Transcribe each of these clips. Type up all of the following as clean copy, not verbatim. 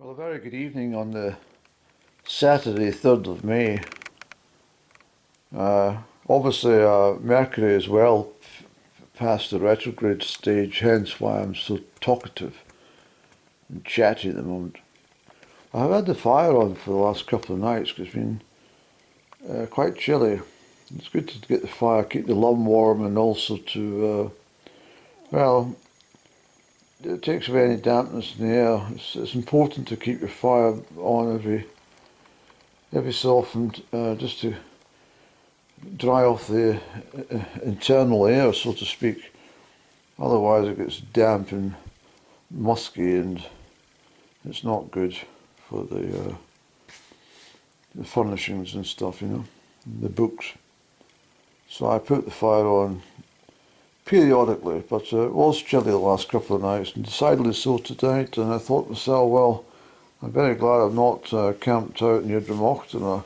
Well, a very good evening on the Saturday, 3rd of May. Obviously, Mercury is well past the retrograde stage, hence why I'm so talkative and chatty at the moment. I've had the fire on for the last couple of nights because it's been quite chilly. It's good to get the fire, keep the lum warm, and also to, it takes away any dampness in the air. It's important to keep your fire on every so often, just to dry off the internal air, so to speak. Otherwise it gets damp and musky and it's not good for the furnishings and stuff, the books. So I put the fire on periodically, but it was chilly the last couple of nights and decidedly so tonight, and I thought to myself, well, I'm very glad I've not camped out near Drummocht on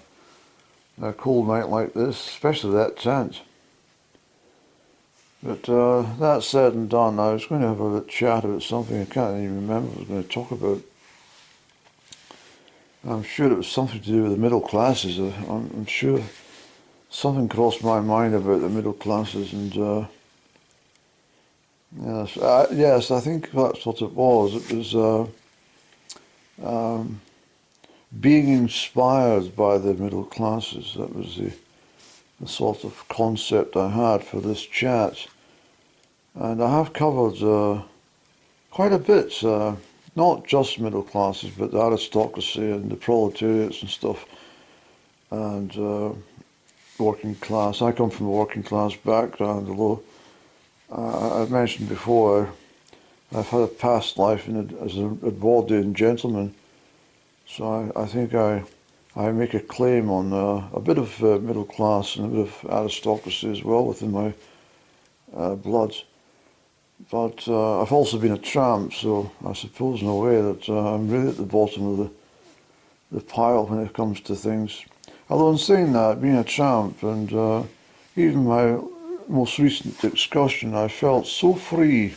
a cold night like this, especially that tent. But that said and done, I was going to have a chat about something I can't even remember what I was going to talk about. I'm sure it was something to do with the middle classes. I'm sure something crossed my mind about the middle classes, and yes, I think that's what it was. It was being inspired by the middle classes. That was the sort of concept I had for this chat. And I have covered quite a bit, not just middle classes, but the aristocracy and the proletariats and stuff, and working class. I come from a working class background, although I've mentioned before I've had a past life as an Edwardian gentleman. So I think I make a claim on a bit of middle class and a bit of aristocracy as well within my blood. But I've also been a tramp, so I suppose in a way that I'm really at the bottom of the pile when it comes to things. Although in saying that, being a tramp and even my most recent excursion, I felt so free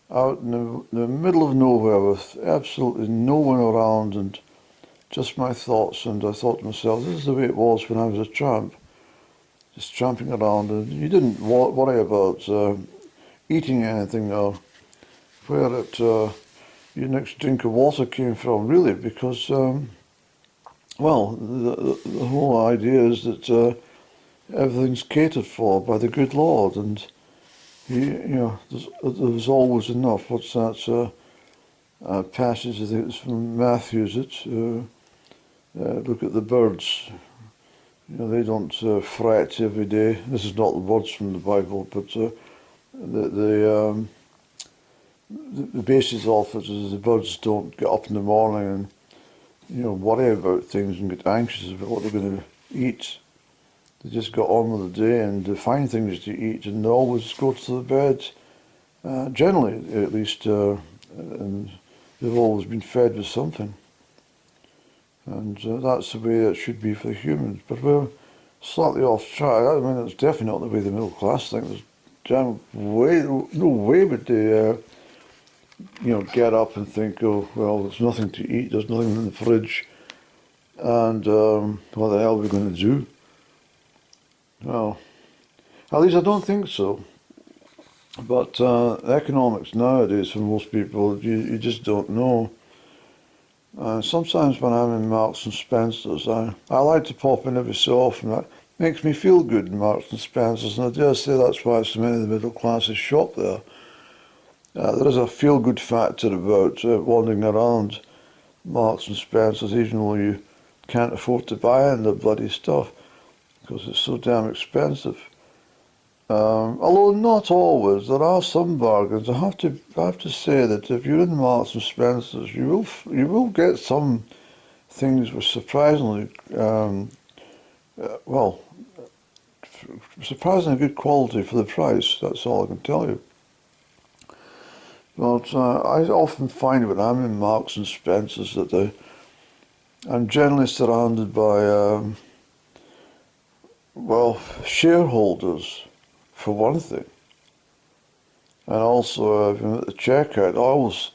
out in the middle of nowhere with absolutely no one around and just my thoughts, and I thought to myself, this is the way it was when I was a tramp, just tramping around, and you didn't worry about eating anything or where your next drink of water came from, really, because the whole idea is that everything's catered for by the good Lord, and there's always enough. What's that passage? I think it's from Matthew, is it? Look at the birds. They don't fret every day. This is not the words from the Bible, but the basis of it is the birds don't get up in the morning and worry about things and get anxious about what they're going to eat. They just got on with the day and they find things to eat, and they always go to the bed, generally at least, and they've always been fed with something. And that's the way it should be for the humans. But we're slightly off track. I mean, it's definitely not the way the middle class think. There's no way would they, get up and think, oh, well, there's nothing to eat, there's nothing in the fridge, and what the hell are we going to do? Well, at least I don't think so. But economics nowadays, for most people, you just don't know. Sometimes when I'm in Marks and Spencer's, I like to pop in every so often. That makes me feel good in Marks and Spencer's, and I dare say that's why so many of the middle classes shop there. There is a feel-good factor about wandering around Marks and Spencer's, even though you can't afford to buy any of the bloody stuff, because it's so damn expensive. Although not always, there are some bargains. I have to say that if you're in Marks and Spencer's, you will get some things with surprisingly surprisingly good quality for the price. That's all I can tell you. But I often find when I'm in Marks and Spencer's that I'm generally surrounded by shareholders, for one thing. And also, at the checkout, I always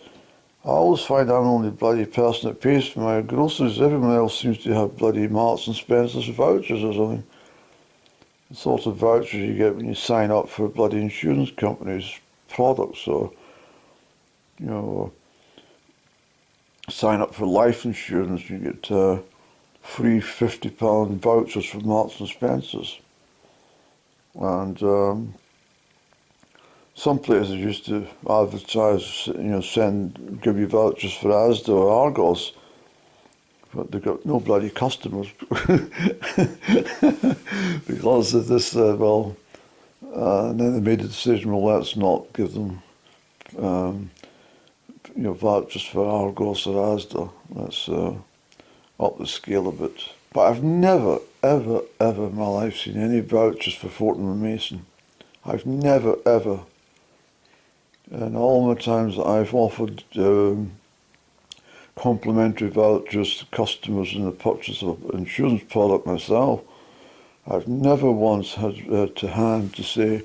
I always find I'm the only bloody person that pays for my groceries. Everyone else seems to have bloody Marks and Spencer's vouchers or something. The sort of vouchers you get when you sign up for bloody insurance companies' products, or, you know, sign up for life insurance, you get free £50 vouchers from Marks and Spencer's. And some places used to advertise, you know, give you vouchers for Asda or Argos, but they got no bloody customers because of this. And then they made a decision. Well, let's not give them, you know, vouchers for Argos or Asda. Let's up the scale a bit. But I've never, ever, ever in my life seen any vouchers for Fortnum and Mason. I've never, ever. And all the times that I've offered complimentary vouchers to customers in the purchase of an insurance product myself, I've never once had to hand to say,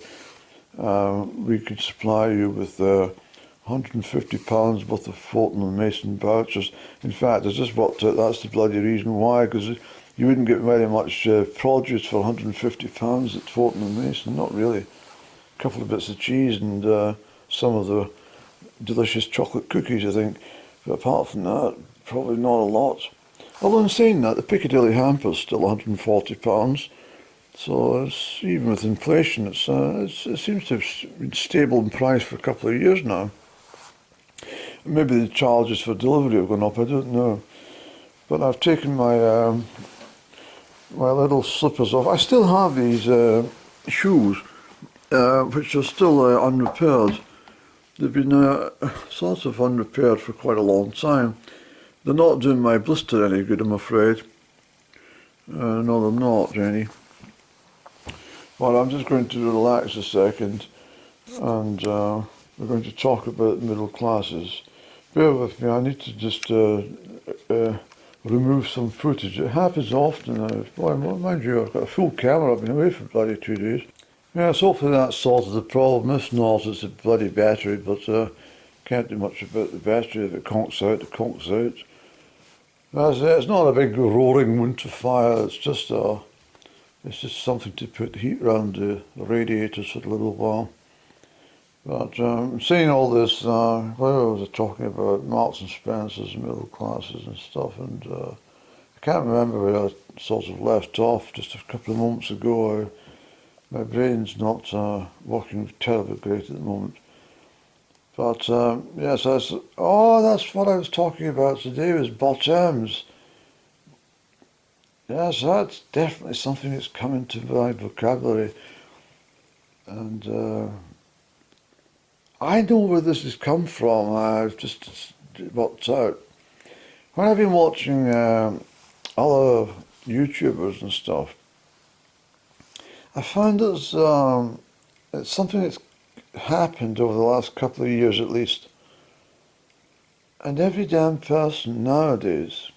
we could supply you with £150 worth of Fortnum and Mason vouchers. In fact, I just worked out that's the bloody reason why, because you wouldn't get very much produce for £150 at Fortnum and Mason, not really. A couple of bits of cheese and some of the delicious chocolate cookies, I think. But apart from that, probably not a lot. Although in saying that, the Piccadilly hamper's still £140. So it's, even with inflation, it seems to have been stable in price for a couple of years now. Maybe the charges for delivery have gone up, I don't know. But I've taken my my little slippers off. I still have these shoes, which are still unrepaired. They've been sort of unrepaired for quite a long time. They're not doing my blister any good, I'm afraid. No, they're not, Jenny. Well, I'm just going to relax a second, and we're going to talk about middle classes. Bear with me, I need to just remove some footage. It happens often. Boy, mind you, I've got a full camera, I've been away for bloody 2 days. Yes, hopefully that sorted the problem. If not, it's a bloody battery, but can't do much about the battery. If it conks out, it conks out. It's not a big roaring winter fire, it's just something to put heat around the radiators for a little while. But saying all this, what was I talking about? Marks and Spencer's, middle classes and stuff, and I can't remember where I sort of left off just a couple of moments ago. My brain's not working terribly great at the moment. But yes, that's what I was talking about today, was bottoms. Yes, that's definitely something that's come into my vocabulary. And I know where this has come from. I've just worked out. When I've been watching other YouTubers and stuff, I found it's something that's happened over the last couple of years at least. And every damn person nowadays,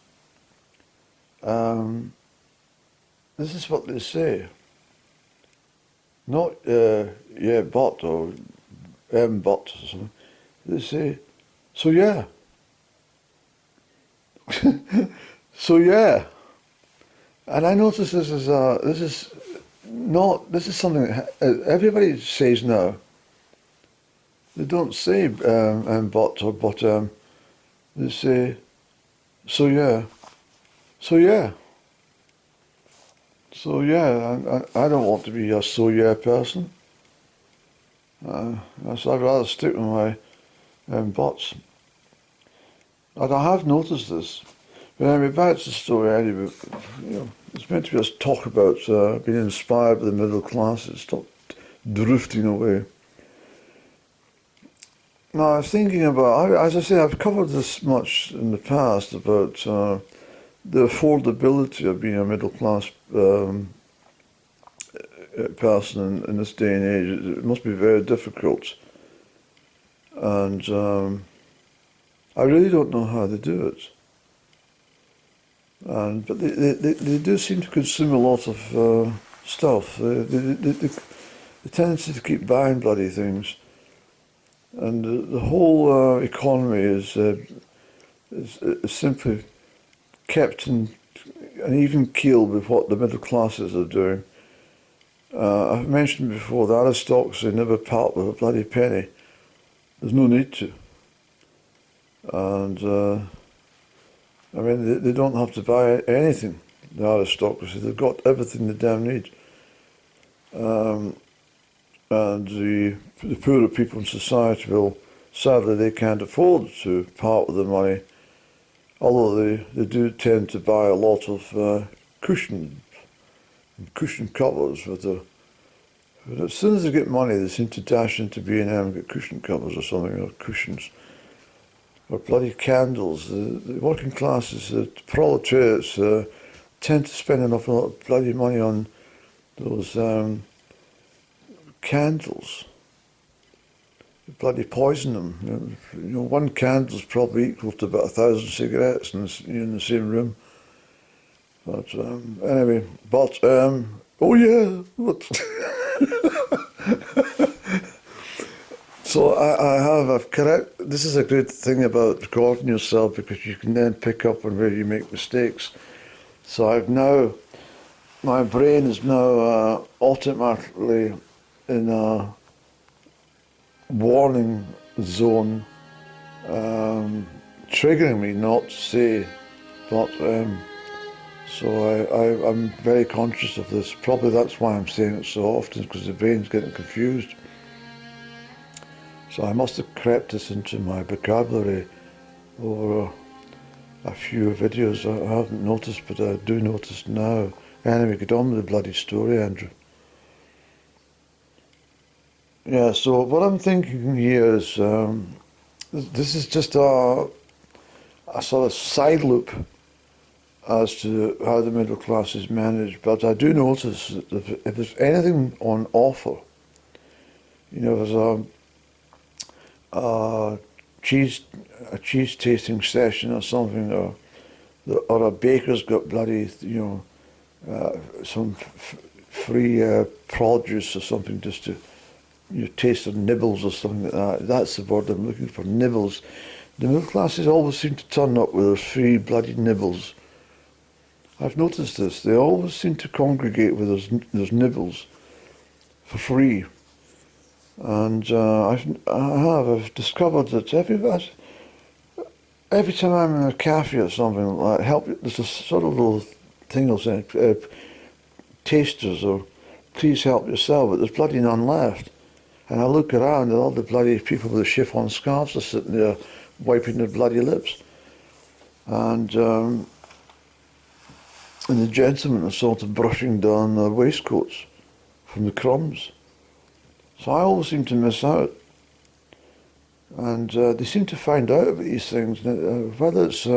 this is what they say. Not, yeah, but, or but, or something. They say, so yeah. So yeah. And I notice this is something that everybody says now. They don't say but or but, they say, so yeah. So yeah. So yeah, I don't want to be a so yeah person. So I'd rather stick with my buts. And I have noticed this. But anyway, back to the story anyway. You know, it's meant to be us talk about being inspired by the middle classes, stop drifting away. Now, I was thinking about, as I say, I've covered this much in the past about the affordability of being a middle class person in this day and age. It must be very difficult. And I really don't know how they do it. But they do seem to consume a lot of stuff. The tendency to keep buying bloody things. And the whole economy is simply kept in an even keel with what the middle classes are doing. I've mentioned before, the aristocracy never part with a bloody penny. There's no need to. And I mean, they don't have to buy anything, the aristocracy. They've got everything they damn need. And the poorer people in society, well, sadly they can't afford to part with the money, although they do tend to buy a lot of cushion covers with the. But as soon as they get money, they seem to dash into B&M and get cushion covers or something, or cushions, or bloody candles. The working classes, the proletariats, tend to spend an awful lot of bloody money on those candles. They bloody poison them. You know, one candle's probably equal to about 1,000 cigarettes in the same room. But anyway, oh yeah, so I've correct. This is a good thing about recording yourself, because you can then pick up on where you make mistakes. So my brain is now automatically in a warning zone, triggering me not to say, but so I'm very conscious of this. Probably that's why I'm saying it so often, because the brain's getting confused. So I must have crept this into my vocabulary over a few videos. I haven't noticed, but I do notice now. Anyway, get on with the bloody story, Andrew. Yeah, so what I'm thinking here is, this is just a sort of side loop as to how the middle class is managed, but I do notice that if there's anything on offer, you know, there's a cheese tasting session or something, or a baker's got bloody, you know, some free produce or something, just to, you know, taste of nibbles or something like that. That's the word I'm looking for, nibbles. The middle classes always seem to turn up with those free bloody nibbles. I've noticed this. They always seem to congregate with those nibbles for free. And I've discovered that every time I'm in a cafe or something like that, there's a sort of little thing will say, tasters, or please help yourself, but there's bloody none left. And I look around and all the bloody people with the chiffon scarves are sitting there wiping their bloody lips. And the gentlemen are sort of brushing down their waistcoats from the crumbs. So I always seem to miss out. And they seem to find out about these things. Whether it's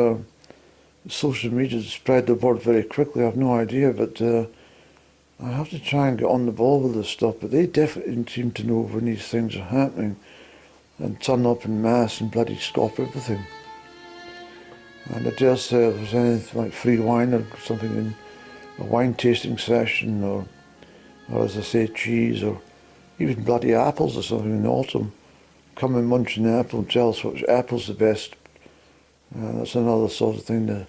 social media to spread the word very quickly, I have no idea, but I have to try and get on the ball with this stuff. But they definitely seem to know when these things are happening and turn up in mass and bloody scoff everything. And I dare say if there's anything like free wine or something in a wine tasting session, or as I say, cheese, or even bloody apples or something in the autumn, come and munch an apple and tell us which apple's the best. That's another sort of thing the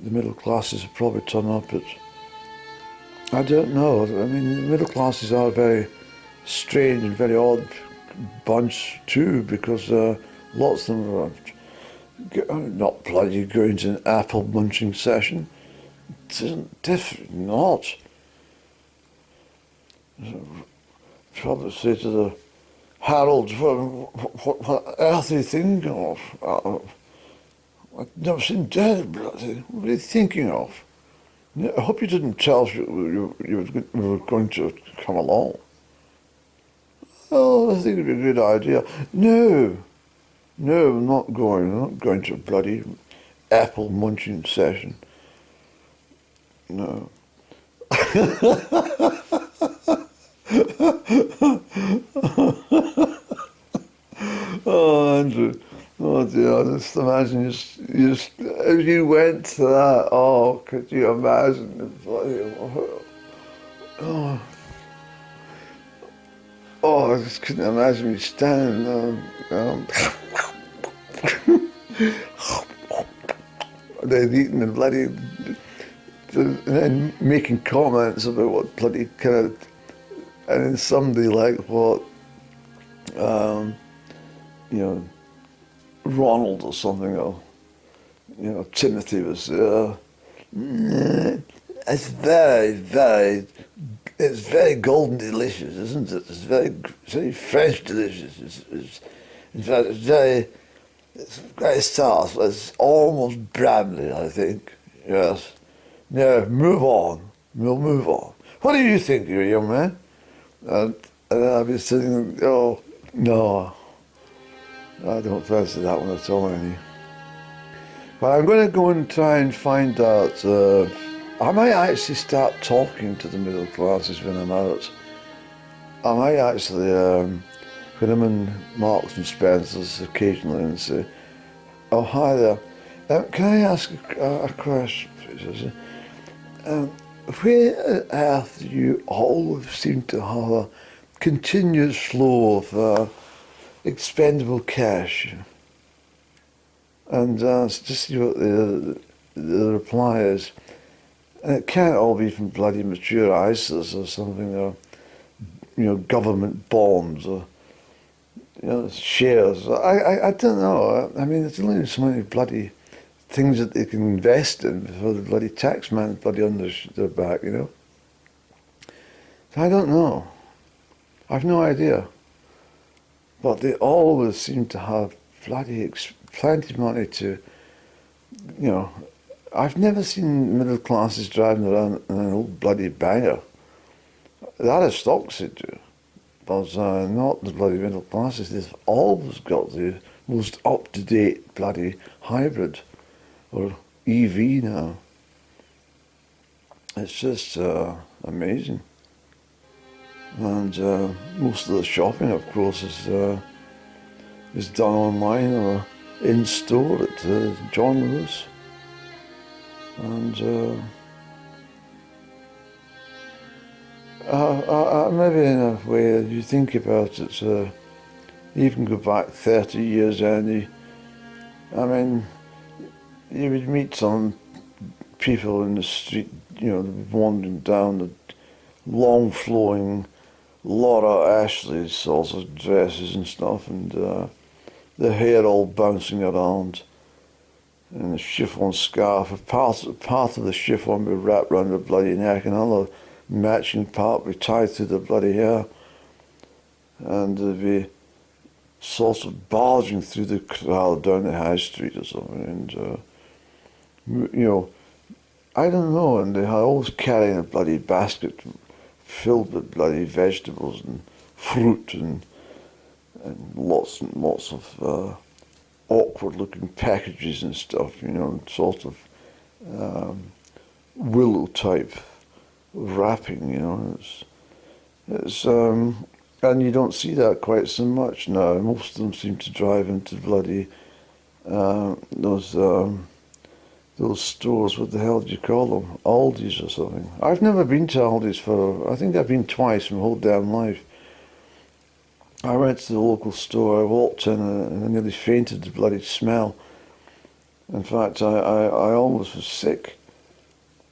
middle classes will probably turn up at. I don't know. I mean, the middle classes are a very strange and very odd bunch too, because lots of them are not bloody going to an apple munching session. Definitely not. Probably say to the Harold, what earth are you thinking of? I've never seen dead bloody. What are you thinking of? I hope you didn't tell us you were going to come along. Oh, I think it'd be a good idea. No, I'm not going. I'm not going to a bloody apple munching session. No. Oh, Andrew. Oh dear, I just imagine if you went to that, oh, could you imagine? Oh, I just couldn't imagine me standing then eating the bloody, and then making comments about what bloody kind of, and then somebody like what, you know, Ronald or something, or, you know, Timothy was there. It's very golden delicious, isn't it? It's very French delicious. It's very soft. It's almost Bramley, I think. Yes. Now, move on. We'll move on. What do you think, you young man? And I'll be sitting, oh, no. I don't fancy that one at all, any. But I'm going to go and try and find out. I might actually start talking to the middle classes when I'm out. I might actually, when I'm in Marks and Spencer's occasionally, and say, "Oh, hi there. Can I ask a question, please? Where on earth do you always seem to have a continuous flow of expendable cash?" And just see what the reply is. And it can't all be from bloody mature ISAs or something, or, you know, government bonds, or, you know, shares. I don't know. I mean, there's only so many bloody things that they can invest in before the bloody taxman's bloody on their back, you know. So I don't know. I've no idea. But they always seem to have bloody plenty of money to, you know. I've never seen middle classes driving around in an old bloody banger. The aristocracy do, but not the bloody middle classes. They've always got the most up-to-date bloody hybrid or EV now. It's just amazing. And most of the shopping, of course, is done online or in store at John Lewis. And maybe in a way you think about it, you can go back 30 years, Andy. I mean, you would meet some people in the street, you know, wandering down the long flowing Laura Ashley sorts of dresses and stuff, and the hair all bouncing around. And the chiffon scarf, part of the chiffon would be wrapped around the bloody neck, and another matching part would be tied to the bloody hair. And there'd be sort of barging through the crowd down the high street or something. And, you know, I don't know, and they were always carrying a bloody basket filled with bloody vegetables and fruit and lots and lots of awkward-looking packages and stuff, you know, sort of willow-type wrapping, you know. It's and you don't see that quite so much now. Most of them seem to drive into bloody those stores. What the hell do you call them? Aldi's or something. I've never been to Aldi's I think I've been twice my whole damn life. I went to the local store, I walked in and I nearly fainted the bloody smell. In fact, I almost was sick.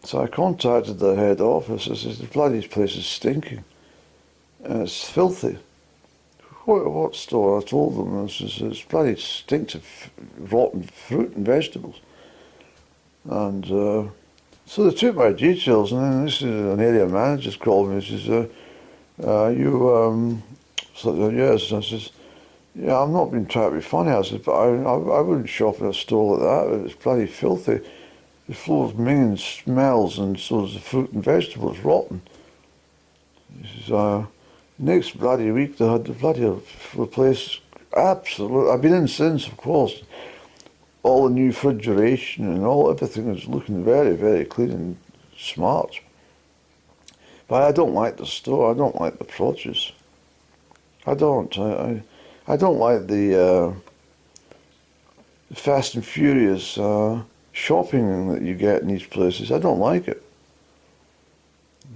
So I contacted the head office. I said, the bloody place is stinking. And it's filthy. What store? I told them, it's bloody stinks of rotten fruit and vegetables. And so they took my details, and then this is an area manager called me and says, so yes, I says, yeah, I'm not being trying to be funny. I said, but I wouldn't shop in a store like that. It's bloody filthy. The floor's minging smells, and so does the fruit and vegetables rotten. He says, next bloody week they had the bloody place absolute. I've been in since, of course. All the new refrigeration and everything is looking very, very clean and smart. But I don't like the store. I don't like the produce. I don't. I don't like the fast and furious shopping that you get in these places. I don't like it.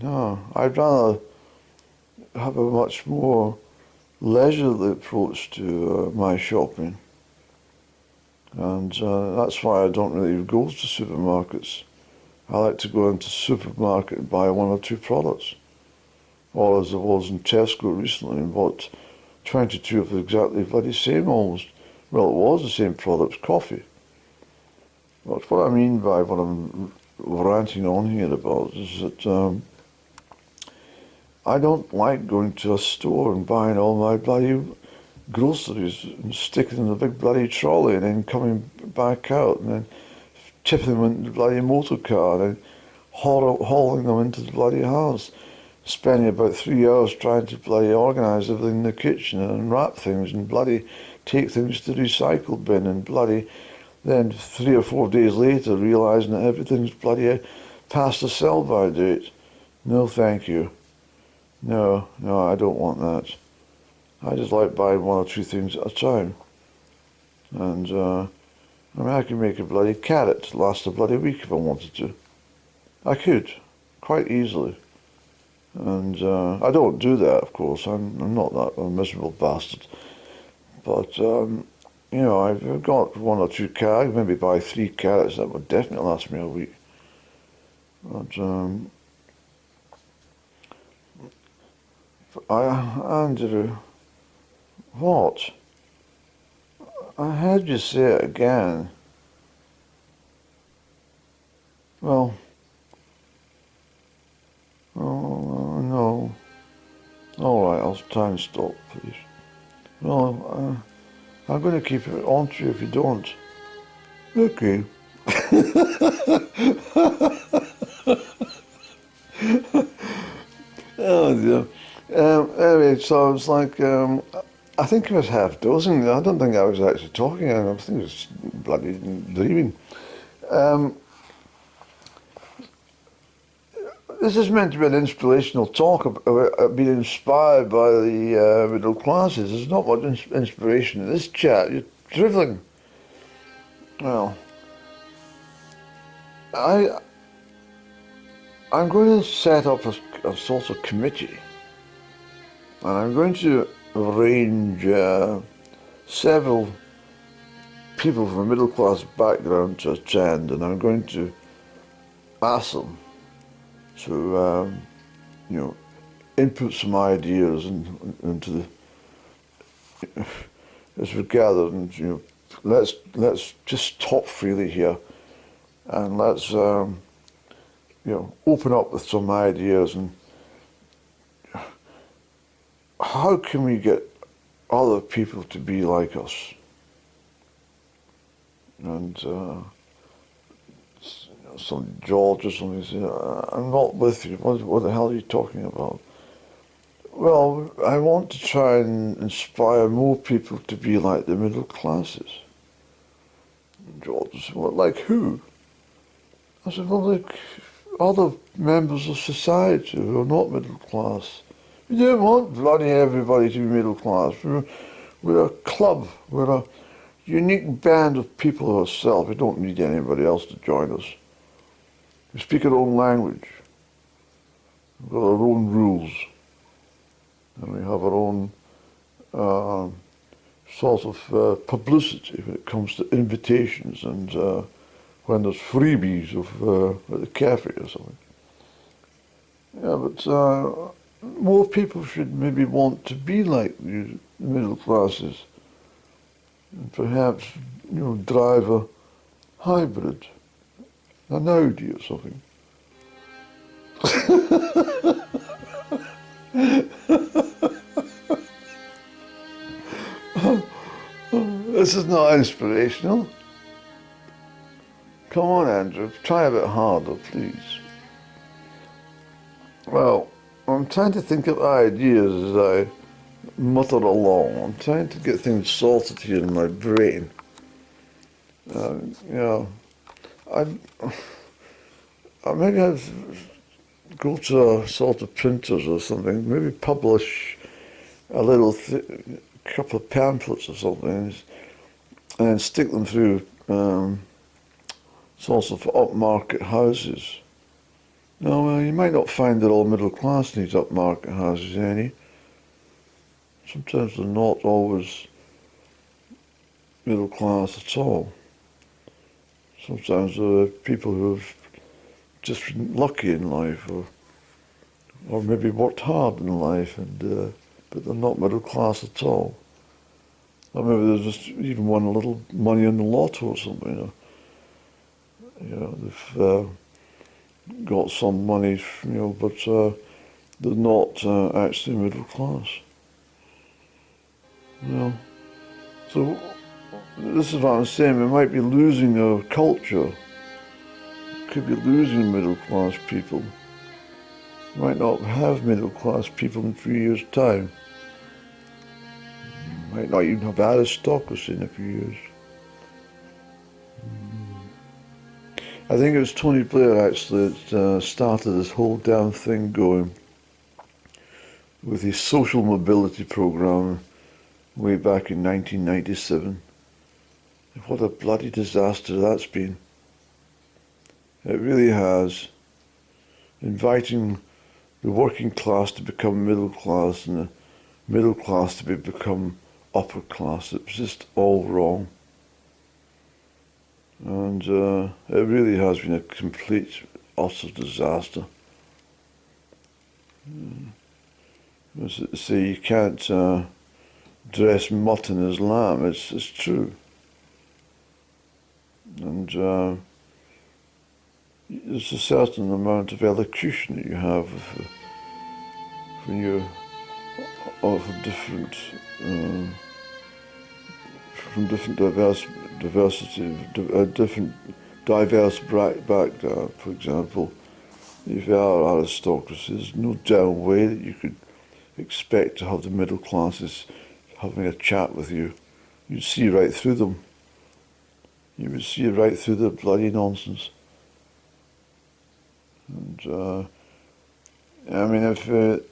No, I'd rather have a much more leisurely approach to my shopping, and that's why I don't really go to supermarkets. I like to go into the supermarket and buy one or two products. Or as I was in Tesco recently and bought 22 of the exactly bloody same almost. Well, it was the same product, coffee. But what I mean by what I'm ranting on here about is that I don't like going to a store and buying all my bloody groceries and sticking in a big bloody trolley and then coming back out and then tipping them into the bloody motor car and hauling them into the bloody house, spending about 3 hours trying to bloody organise everything in the kitchen and unwrap things and bloody take things to the recycle bin and bloody then 3 or 4 days later realising that everything's bloody past the sell-by date. No, thank you. No, I don't want that. I just like buying one or two things at a time. And, I mean, I could make a bloody carrot last a bloody week if I wanted to. I could, quite easily. And I don't do that, of course. I'm not that a miserable bastard. But, you know, I've got one or two carrots, maybe buy 3 carrots. That would definitely last me a week. But, Andrew, what? I heard you say it again. Well, oh, no. All right, I'll try and stop, please. Well, I'm going to keep it on to you if you don't. Okay. Oh dear. Anyway, so it's like, I think I was half dozing. I don't think I was actually talking. I think I was bloody dreaming. This is meant to be an inspirational talk about being inspired by the middle classes. There's not much inspiration in this chat. You're drivelling. Well, I'm going to set up a sort of committee, and I'm going to arrange several people from a middle class background to attend, and I'm going to ask them to, you know, input some ideas into the as we gather, and you know, let's just talk freely here, and let's you know, open up with some ideas and how can we get other people to be like us? And some George or something said, I'm not with you. What the hell are you talking about? Well, I want to try and inspire more people to be like the middle classes. And George said, well, like who? I said, well, like other members of society who are not middle class. We don't want bloody everybody to be middle class. We're a club. We're a unique band of people ourselves. We don't need anybody else to join us. We speak our own language. We've got our own rules. And we have our own sort of publicity when it comes to invitations and when there's freebies at the cafe or something. Yeah, but more people should maybe want to be like the middle classes and perhaps, you know, drive a hybrid, an Audi or something. This is not inspirational. Come on, Andrew, try a bit harder, please. Well, I'm trying to think of ideas as I mutter along. I'm trying to get things sorted here in my brain. You know, maybe I'd go to a sort of printers or something, maybe publish a little couple of pamphlets or something, and then stick them through sorts of upmarket houses. No, well, you might not find that all middle class needs upmarket houses, any. sometimes they're not always middle class at all. Sometimes there are people who've just been lucky in life, or maybe worked hard in life, and but they're not middle class at all. Or maybe they just even won a little money on the lotto or something. They've got some money, but they're not actually middle class. So this is what I'm saying. We might be losing our culture. Could be losing middle class people. We might not have middle class people in 3 years' time. We might not even have aristocracy in a few years. I think it was Tony Blair actually that started this whole damn thing going with his social mobility program way back in 1997. What a bloody disaster that's been. It really has. Inviting the working class to become middle class and the middle class to become upper class. It was just all wrong. And it really has been a complete, utter disaster. Say you can't dress mutton as lamb. It's true. And there's a certain amount of elocution that you have when you're of a different, from different diverse background. For example, if you are aristocracy, there's no damn way that you could expect to have the middle classes having a chat with you. You'd see right through them. You would see right through their bloody nonsense. And I mean, if the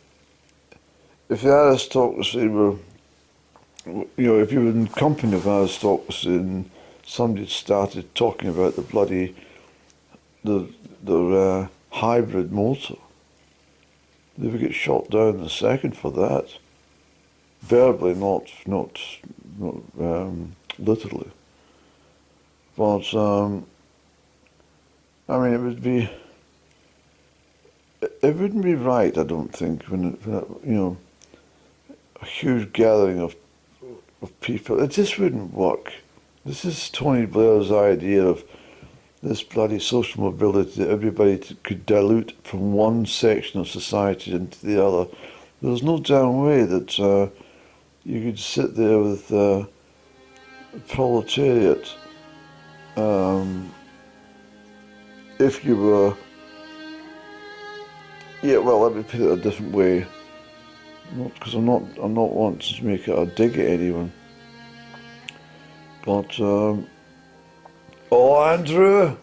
aristocracy were, if you were in company of aristocracy and somebody started talking about their hybrid motor, they would get shot down in a second for that. Verbally, not literally. But I mean, it wouldn't be right, I don't think, when a huge gathering of people. It just wouldn't work. This is Tony Blair's idea of this bloody social mobility that everybody could dilute from one section of society into the other. There's no damn way that you could sit there with the proletariat if you were. Yeah, well, let me put it a different way. Because I'm not wanting to make it a dig at anyone. But Andrew,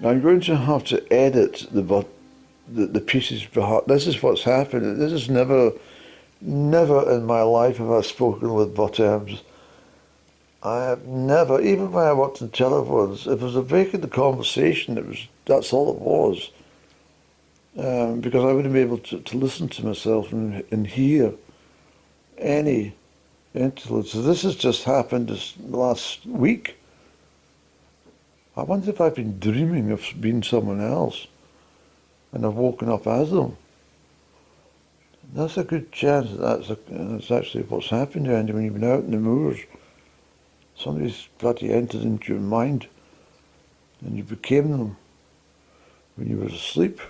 I'm going to have to edit the pieces behind. This is what's happened. This is never in my life have I spoken with bottoms. I have never, even when I worked in telephones, if there was a break in the conversation, that's all it was. Because I wouldn't be able to listen to myself and hear any interlude. So this has just happened this last week. I wonder if I've been dreaming of being someone else and I've woken up as them. That's a good chance that's actually what's happened to you when you've been out in the moors. Somebody's bloody entered into your mind and you became them when you were asleep.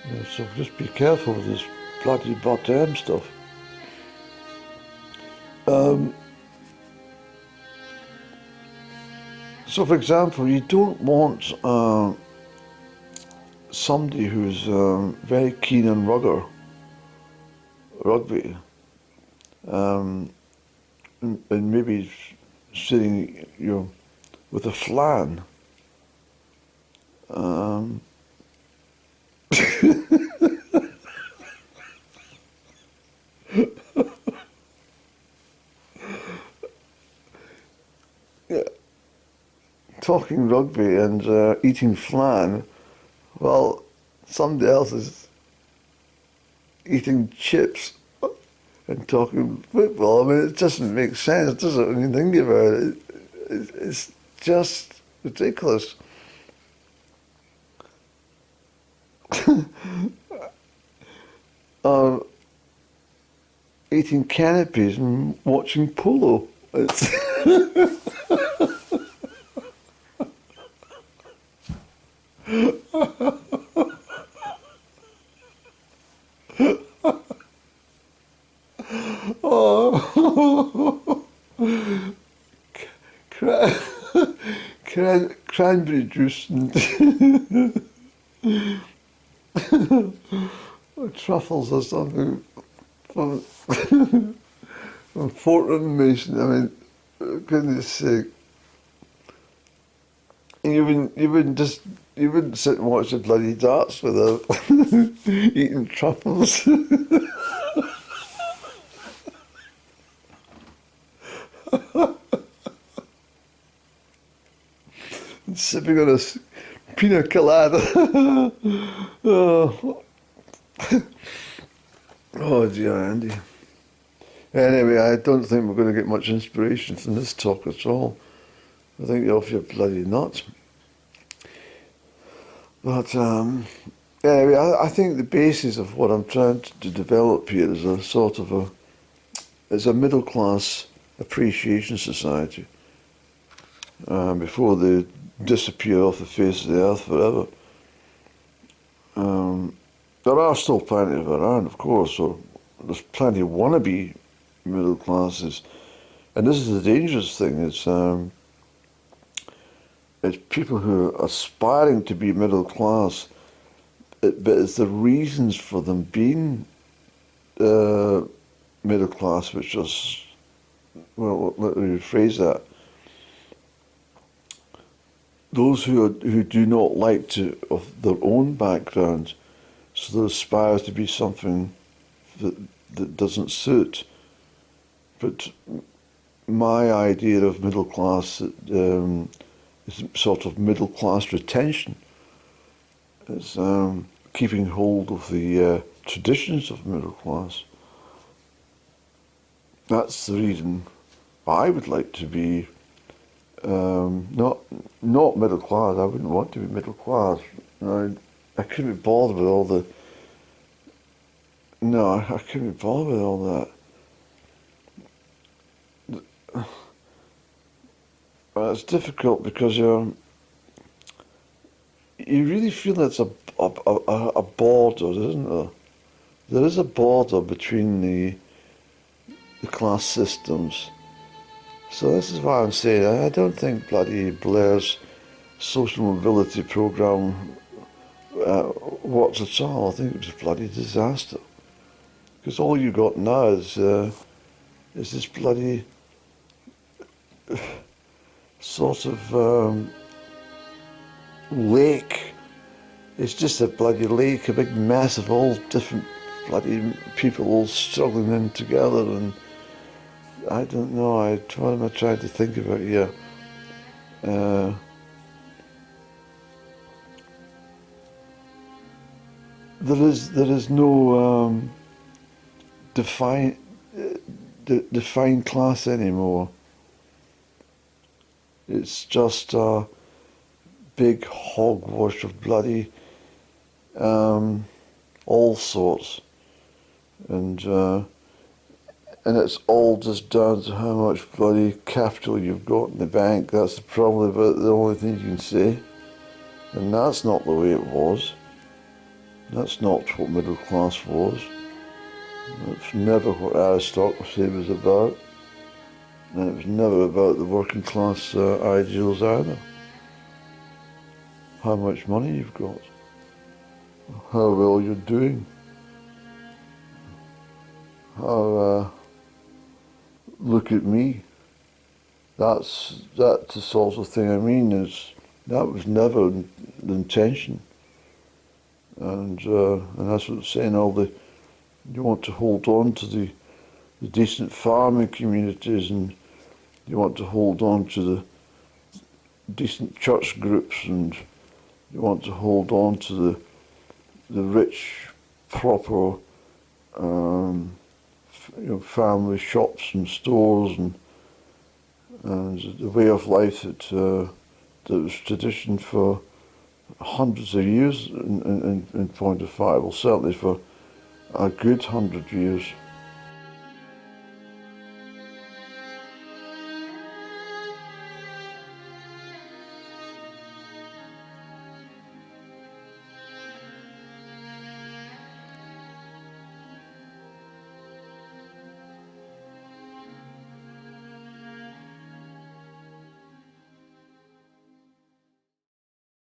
Yeah, so just be careful with this bloody bottom stuff. So for example, you don't want somebody who's very keen on rugby, and maybe sitting, with a flan. Yeah. talking rugby and eating flan, while somebody else is eating chips and talking football. I mean, it doesn't make sense, does it, when you think about it? It's just ridiculous. Eating canopies and watching polo. It's oh, cranberry juice and truffles or something from, from Fortnum Mason. I mean, goodness sake. You wouldn't sit and watch the bloody darts without eating truffles. And sipping on a pina colada. Oh. Oh dear, Andy. Anyway, I don't think we're going to get much inspiration from this talk at all. I think you're off your bloody nuts. But anyway, I think the basis of what I'm trying to develop here is a sort of a middle class appreciation society before they disappear off the face of the earth forever. There are still plenty of around, of course, so there's plenty of wannabe middle classes. And this is the dangerous thing, it's people who are aspiring to be middle class, but it's the reasons for them being middle class, which is, well, let me rephrase that. Those who do not like to of their own background, so they aspire to be something that doesn't suit. But my idea of middle class is sort of middle class retention. It's keeping hold of the traditions of middle class. That's the reason I would like to be not middle class. I wouldn't want to be middle class. I couldn't be bothered with all the. No, I couldn't be bothered with all that. It's difficult because you really feel it's a border, isn't there? There is a border between the class systems. So this is why I'm saying I don't think bloody Blair's social mobility programme works at all. I think it was a bloody disaster. Because all you got now is this bloody sort of lake. It's just a bloody lake, a big mess of all different bloody people all struggling in together, and I don't know, what am I trying to think about here? There is no defined class anymore. It's just a big hogwash of bloody all sorts, and it's all just down to how much bloody capital you've got in the bank. That's probably about the only thing you can say, and that's not the way it was. That's not what middle class was. It's never what aristocracy was about, and it was never about the working class ideals either. How much money you've got, how well you're doing, how look at me. That's the sort of thing I mean. That was never the intention, and that's what I'm saying. You want to hold on to the decent farming communities, and you want to hold on to decent church groups, and you want to hold on to the rich, proper family shops and stores, and the way of life that was tradition for hundreds of years in Point of Fire, well, certainly for a good 100 years.